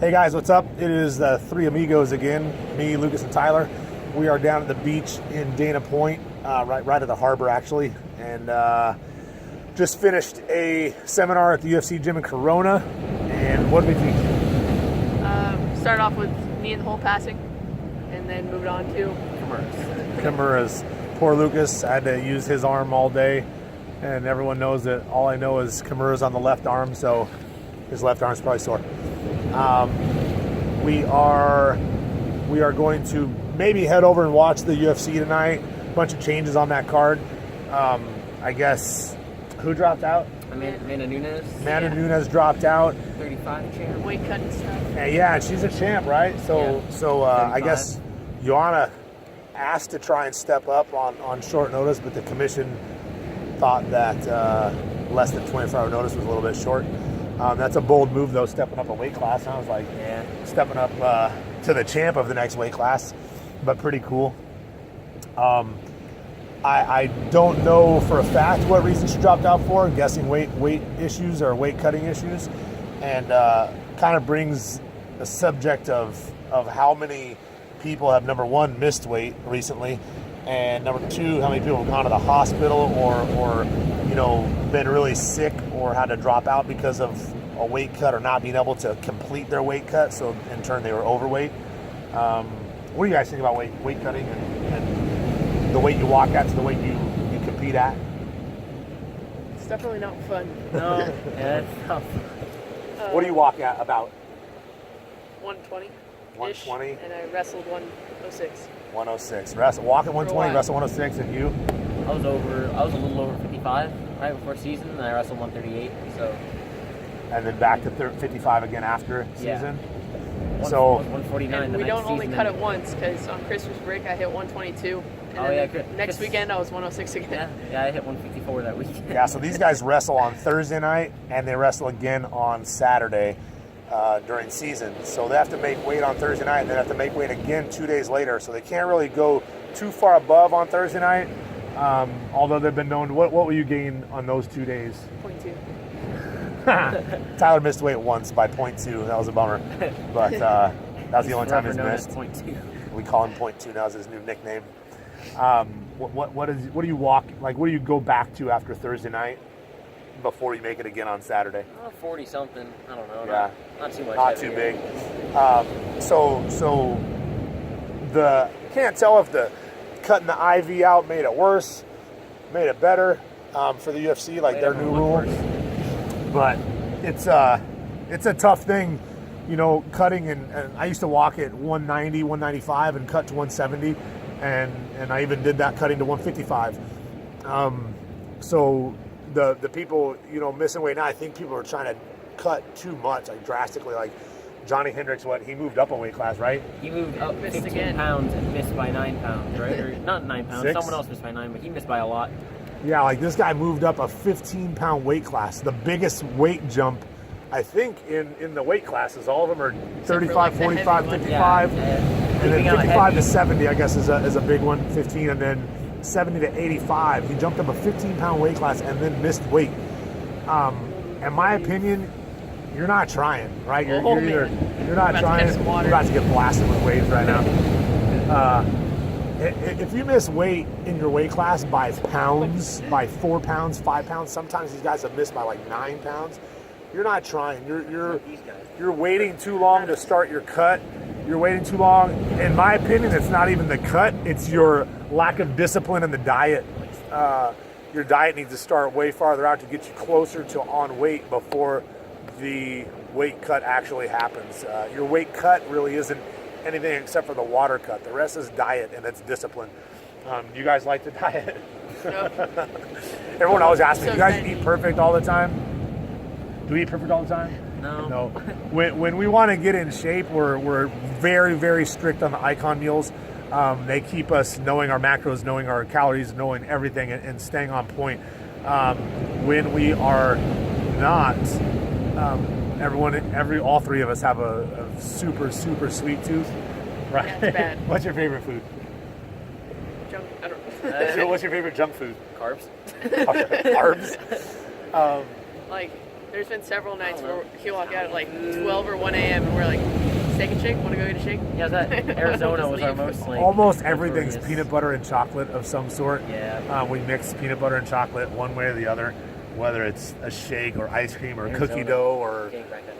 Hey guys, what's up? It is the Three Amigos again, me, Lucas, and Tyler. We are down at the beach in Dana Point, right at the harbor actually, and just finished a seminar at the UFC gym in Corona. And what did we teach? Started off with knee in the hole passing, and then moved on to Kimura's. Poor Lucas, I had to use his arm all day, and everyone knows that all I know is Kimura's on the left arm, so his left arm's probably sore. We are going to maybe head over and watch the UFC tonight. A bunch of changes on that card. I guess who dropped out? Amanda Nunes. Amanda Nunes dropped out. 35 champ. weight cutting stuff. Yeah, she's a champ, right? So I guess Joanna asked to try and step up on short notice, but the commission thought that less than 24-hour notice was a little bit short. That's a bold move, though, stepping up a weight class. Sounds like stepping up to the champ of the next weight class, but pretty cool. I don't know for a fact what reason she dropped out for. I'm guessing weight issues or weight cutting issues, and kind of brings the subject of how many people have, number one, missed weight recently, and number two, how many people have gone to the hospital or been really sick or had to drop out because of a weight cut or not being able to complete their weight cut, so in turn they were overweight. What do you guys think about weight cutting and the weight you walk at to the weight you compete at? It's definitely not fun. No, it's tough. What do you walk at about? 120. 120? And I wrestled 106. 106. Walk at 120, wrestle 106, and you? I was a little over 55 right before season, and I wrestled 138. So. And then back to 55 again after season. Yeah. So 149. And we don't only cut it once, because on Christmas break I hit 122. And next weekend I was 106 again. Yeah, I hit 154 that weekend. Yeah, so these guys wrestle on Thursday night, and they wrestle again on Saturday during season. So they have to make weight on Thursday night, and then have to make weight again 2 days later. So they can't really go too far above on Thursday night. Although they've been known. What will you gain on those 2 days? 0.2. Tyler missed weight once by 0.2. That was a bummer. But that was the only time he's missed. 0.2. We call him 0.2 now. Is his new nickname. What do you walk, like, what do you go back to after Thursday night before you make it again on Saturday? 40 something. I don't know. Yeah. Not too much. Not too big. So can't tell if the cutting the IV out made it worse, made it better for the UFC, like their new rule. But it's a tough thing, cutting, and I used to walk at 190, 195 and cut to 170, and I even did that cutting to 155. So the people, missing weight now, I think people are trying to cut too much, like drastically. Like Johnny Hendricks, he moved up a weight class, right? He moved up 15 pounds and missed by 9 pounds, right? Or not 9 pounds. 6? Someone else missed by 9, but he missed by a lot. Yeah, like this guy moved up a 15-pound weight class, the biggest weight jump, I think, in the weight classes. All of them are 35, 45, 55, and then 55 to 70, I guess, is a big one, 15, and then 70 to 85. He jumped up a 15-pound weight class and then missed weight. In my opinion, you're not trying, right? You're not trying. You're about to get blasted with waves right now. If you miss weight in your weight class by pounds, by 4 pounds, 5 pounds, sometimes these guys have missed by like 9 pounds. You're not trying. You're waiting too long to start your cut. You're waiting too long. In my opinion, it's not even the cut. It's your lack of discipline in the diet. Your diet needs to start way farther out to get you closer to on weight before the weight cut actually happens. Your weight cut really isn't anything except for the water cut. The rest is diet, and it's discipline. You guys like the diet? No. Everyone always asks me, do you guys eat perfect all the time? Do we eat perfect all the time? No. When we want to get in shape, we're very, very strict on the Icon meals. They keep us knowing our macros, knowing our calories, knowing everything, and staying on point. When we are not, all three of us have a super, super sweet tooth. Right? Yeah, it's bad. What's your favorite food? Junk. I don't So what's your favorite junk food? Carbs. Carbs. like There's been several nights where he'll walk out at like 12 or 1 a.m. and we're like, steak and shake? Want to go get a shake? Yeah, that Arizona was our leave. most like. Almost everything's peanut butter and chocolate of some sort. Yeah. We mix peanut butter and chocolate one way or the other, whether it's a shake or ice cream or Arizona cookie dough or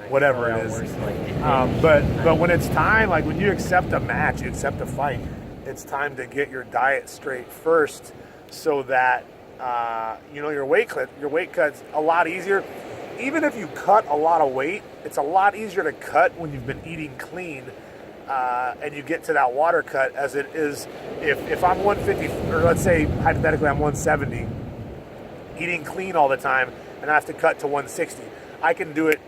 whatever it is. Like, But when it's time, like when you accept a match, you accept a fight, it's time to get your diet straight first, so that your weight cut's a lot easier. Even if you cut a lot of weight, it's a lot easier to cut when you've been eating clean, and you get to that water cut, as it is if I'm 150, or let's say hypothetically I'm 170, eating clean all the time, and I have to cut to 160. I can do it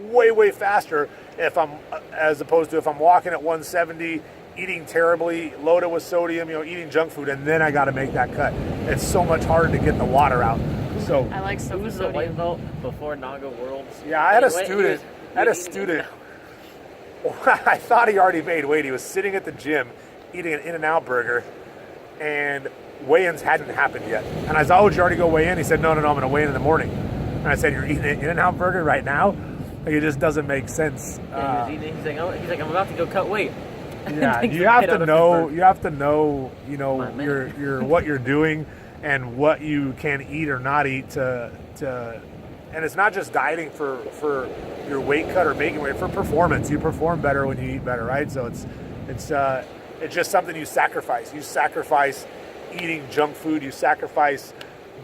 way faster as opposed to if I'm walking at 170, eating terribly, loaded with sodium, eating junk food, and then I got to make that cut. It's so much harder to get the water out. So I like who was the white belt before Naga Worlds? Yeah, I had a student. I thought he already made weight. He was sitting at the gym eating an In-N-Out burger, and weigh-ins hadn't happened yet. And I said, "Oh, did you already go weigh in?" He said, "No, I'm going to weigh in the morning." And I said, "You're eating an In-N-Out burger right now?" Like, it just doesn't make sense. Yeah, he's like, "I'm about to go cut weight." Yeah, you have to know. You have to know. Your what you're doing and what you can eat or not eat to. And it's not just dieting for your weight cut or making weight, for performance. You perform better when you eat better, right? So it's just something you sacrifice. You sacrifice eating junk food. You sacrifice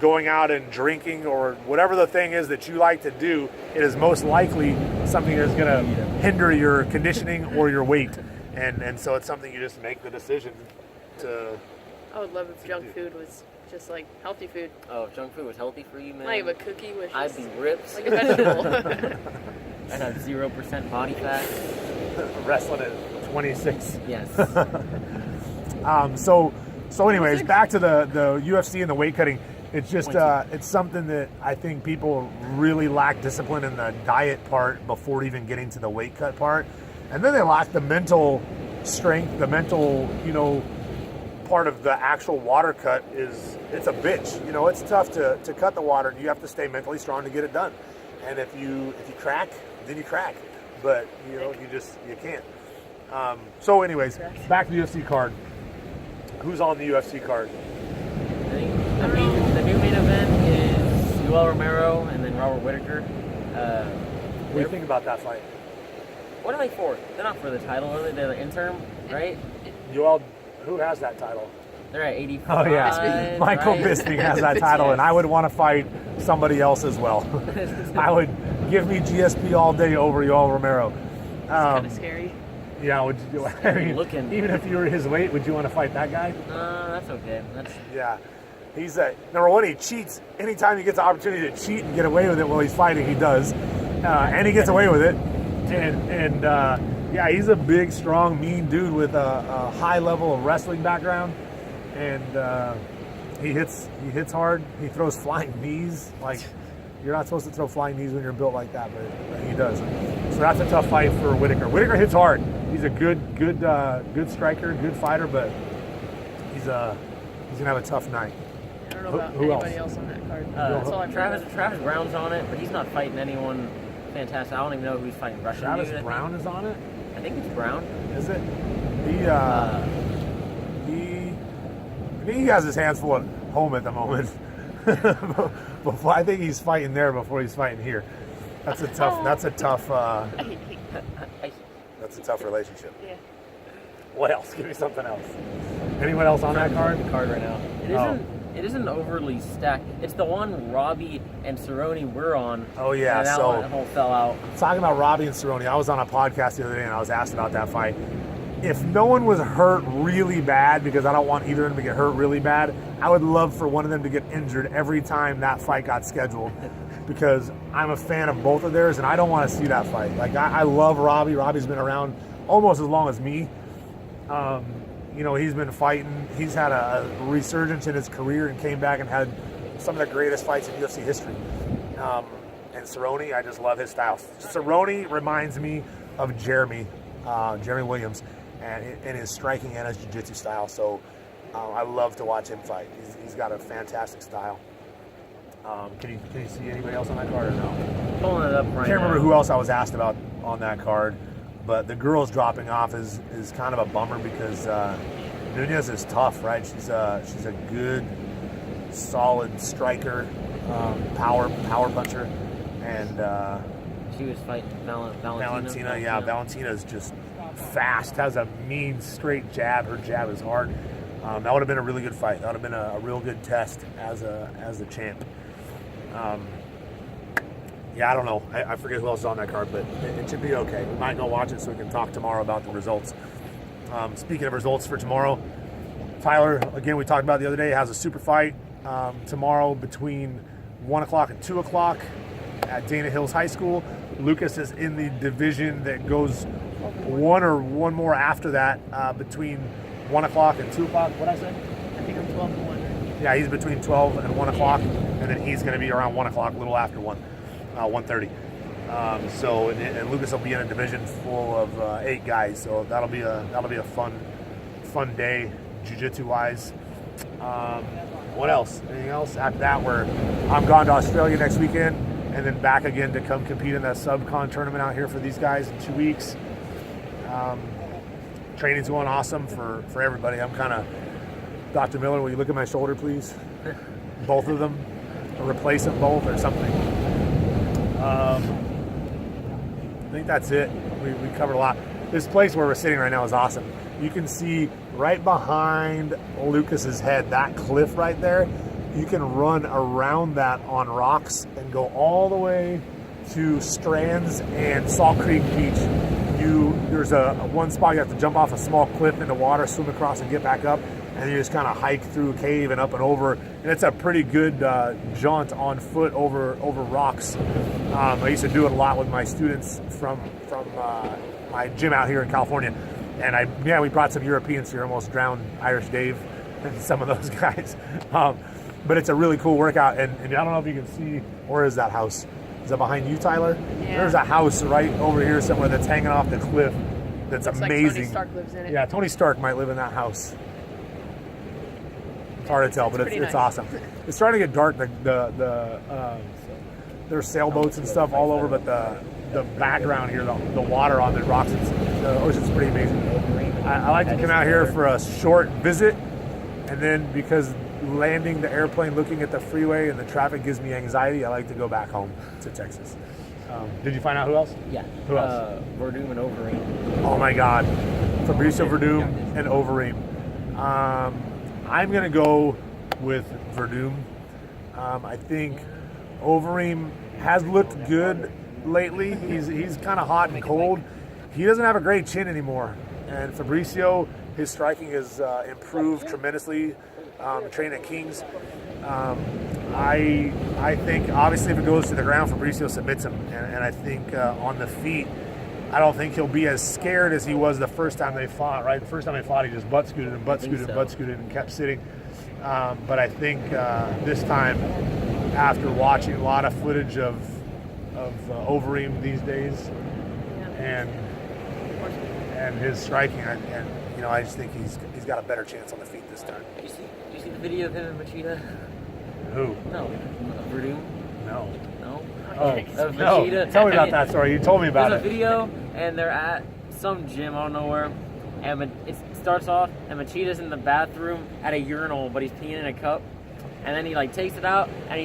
going out and drinking or whatever the thing is that you like to do. It is most likely something that's going to hinder your conditioning or your weight. And so it's something you just make the decision to. I would love if junk food was just like healthy food. Oh, if junk food was healthy for you, man. Like a cookie was I'd be ripped. like a vegetable. I'd have 0% body fat. Wrestling at 26. Yes. So anyways, back to the UFC and the weight cutting. It's just it's something that I think people really lack discipline in the diet part before even getting to the weight cut part. And then they lack the mental strength, the mental, part of the actual water cut it's a bitch. It's tough to cut the water. You have to stay mentally strong to get it done. And if you crack, then you crack. But you can't. So anyways, back to the UFC card. Who's on the UFC card? I think the new main event is Yoel Romero and then Robert Whittaker. What do you think about that fight? What are they for? They're not for the title, are they? They're the interim, right? Yoel, who has that title? They're at 85. Oh, yeah. Michael Bisping has that title, Yes. and I would want to fight somebody else as well. I would give me GSP all day over Yoel Romero. It's kind of scary. Yeah, would you? I mean, even if you were his weight, would you want to fight that guy? That's okay. Yeah. He's number one, he cheats. Anytime he gets the opportunity to cheat and get away with it while he's fighting, he does. And he gets away with it. And yeah, he's a big, strong, mean dude with a high level of wrestling background. And he hits hard. He throws flying knees. Like, you're not supposed to throw flying knees when you're built like that, but he does. So that's a tough fight for Whittaker. Whittaker hits hard. He's a good striker, good fighter, but he's gonna have a tough night. I don't know about anybody else on that card. That's all I've heard of. Travis Brown's on it, but he's not fighting anyone fantastic. I don't even know who he's fighting. Russian Travis dude, Brown is on it? I think it's Brown. Is it? He has his hands full at home at the moment. I think he's fighting there before he's fighting here. That's a tough relationship. Yeah. What else? Give me something else. Anyone else on that card? The card right now. It isn't overly stacked. It's the one Robbie and Cerrone were on. Oh yeah, and that one whole fell out. Talking about Robbie and Cerrone, I was on a podcast the other day and I was asked about that fight. If no one was hurt really bad, because I don't want either of them to get hurt really bad, I would love for one of them to get injured every time that fight got scheduled, because I'm a fan of both of theirs and I don't want to see that fight. Like, I love Robbie. Robbie's been around almost as long as me. He's been fighting. He's had a resurgence in his career and came back and had some of the greatest fights in UFC history. And Cerrone, I just love his style. Cerrone reminds me of Jeremy Williams, and in his striking and his jiu-jitsu style. So I love to watch him fight. He's got a fantastic style. Can you see anybody else on that card or no? Pulling it up right I can't remember who else I was asked about on that card, but the girls dropping off is kind of a bummer because Nunez is tough, right? She's a good, solid striker, power puncher, and she was fighting Valentina. Yeah, Valentina is just fast, has a mean straight jab. Her jab is hard. That would have been a really good fight. That would have been a real good test as the champ. Yeah, I don't know. I forget who else is on that card, but it should be okay. We might go watch it so we can talk tomorrow about the results. Speaking of results for tomorrow, Tyler, again, we talked about the other day, has a super fight tomorrow between 1 o'clock and 2 o'clock at Dana Hills High School. Lucas is in the division that goes one more after that between 1 o'clock and 2 o'clock. What I say? I think I'm 12 to 1. Yeah, he's between 12 and 1 o'clock, and then he's going to be around 1 o'clock, a little after 1:30. And Lucas will be in a division full of 8 guys, so that'll be a fun day, jiu-jitsu wise. What else? Anything else? After that, I'm gone to Australia next weekend, and then back again to come compete in that sub-con tournament out here for these guys in 2 weeks. Training's going awesome for everybody. I'm kind of, Dr. Miller, will you look at my shoulder, please? Both of them, or replace them both or something. I think that's it. We covered a lot. This place where we're sitting right now is awesome. You can see right behind Lucas's head, that cliff right there. You can run around that on rocks and go all the way to Strands and Salt Creek Beach. There's a one spot you have to jump off a small cliff into water, swim across and get back up, and you just kind of hike through a cave and up and over. And it's a pretty good jaunt on foot over rocks. I used to do it a lot with my students from my gym out here in California. And we brought some Europeans here, almost drowned Irish Dave and some of those guys. But it's a really cool workout. And I don't know if you can see, where is that house? Is that behind you, Tyler? Yeah. There's a house right over here somewhere that's hanging off the cliff. That's Looks amazing. like Tony Stark lives in it. Yeah, Tony Stark might live in that house. It's hard to tell, but it's nice. awesome. It's starting to get dark. There's sailboats and stuff all over, but the background here, the water on the rocks, the ocean's pretty amazing. I like to come out here for a short visit, and then because landing the airplane, looking at the freeway and the traffic gives me anxiety, I like to go back home to Texas. Did you find out who else? Yeah. Who else? Verdum and Overeem. Oh my God, Fabricio Verdum and Overeem. I'm gonna go with Verdum. I think Overeem has looked good lately. He's kind of hot and cold. He doesn't have a great chin anymore. And Fabricio, his striking has improved tremendously. Training at Kings. I think obviously if it goes to the ground, Fabricio submits him. And I think on the feet, I don't think he'll be as scared as he was the first time they fought, right? The first time they fought, he just butt scooted and kept sitting. But I think this time, after watching a lot of footage of Overeem these days, and his striking, I just think he's got a better chance on the feet this time. Do you see the video of him and Machida? Who? No, Verdum. No. No. Oh, Of no. Machida. Tell me about that story. You told me about There's it. a video, and they're at some gym, I don't know where, and it starts off, and Machida's in the bathroom at a urinal, but he's peeing in a cup, and then he takes it out, and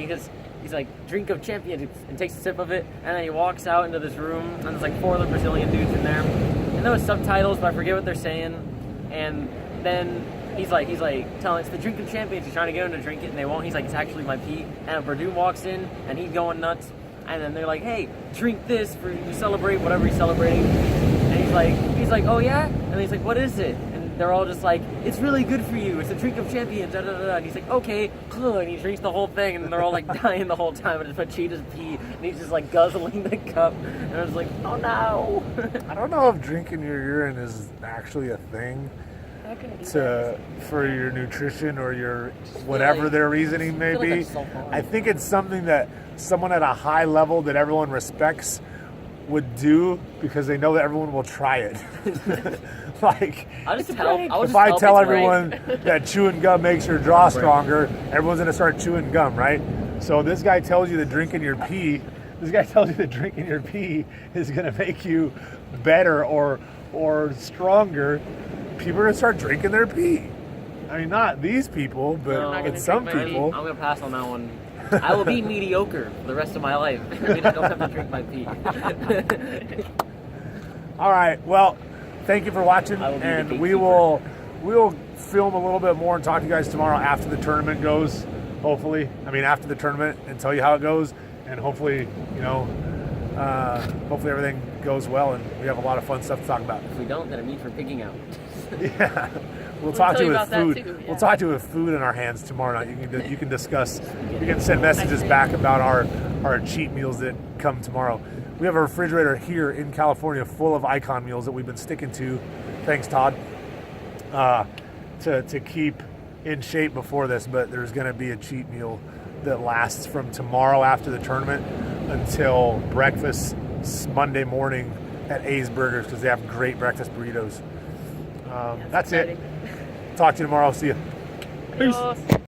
he's like, drink of champions, and takes a sip of it, and then he walks out into this room, and there's like 4 other Brazilian dudes in there, and there was subtitles, but I forget what they're saying, and then he's like telling it's the drink of champions. He's trying to get them to drink it, and they won't. He's like, it's actually my pee. And Verdum walks in, and he's going nuts. And then they're like, hey, drink this for you to celebrate whatever he's celebrating. And he's like, oh yeah? And he's like, what is it? And they're all just like, it's really good for you. It's a drink of champions. Da, da, da, da. And he's like, okay, cool. And he drinks the whole thing, and they're all like dying the whole time. And it's Machida's pee, and he's just like guzzling the cup. And I was like, oh no. I don't know if drinking your urine is actually a thing for your nutrition or your whatever their reasoning may be. I think it's something that someone at a high level that everyone respects would do because they know that everyone will try it. Like, if I tell everyone that chewing gum makes your jaw stronger, everyone's going to start chewing gum, right? So this guy tells you that drinking your pee. This guy tells you that drinking your pee is going to make you better or stronger. People are going to start drinking their pee. I mean, not these people, but some people. I'm going to pass on that one. I will be mediocre for the rest of my life. I don't have to drink my pee. All right. Well, thank you for watching, and we'll film a little bit more and talk to you guys tomorrow after the tournament goes. Hopefully, after the tournament, and tell you how it goes, and hopefully, hopefully everything goes well, and we have a lot of fun stuff to talk about. If we don't, then it means we're pigging out. Yeah. We'll talk to you with food. Yeah. We'll talk to you with food in our hands tomorrow night. You can discuss. You can send messages back about our cheat meals that come tomorrow. We have a refrigerator here in California full of Icon meals that we've been sticking to. Thanks, Todd. To keep in shape before this, but there's going to be a cheat meal that lasts from tomorrow after the tournament until breakfast Monday morning at A's Burgers, because they have great breakfast burritos. That's exciting. It. Talk to you tomorrow. See you. Peace.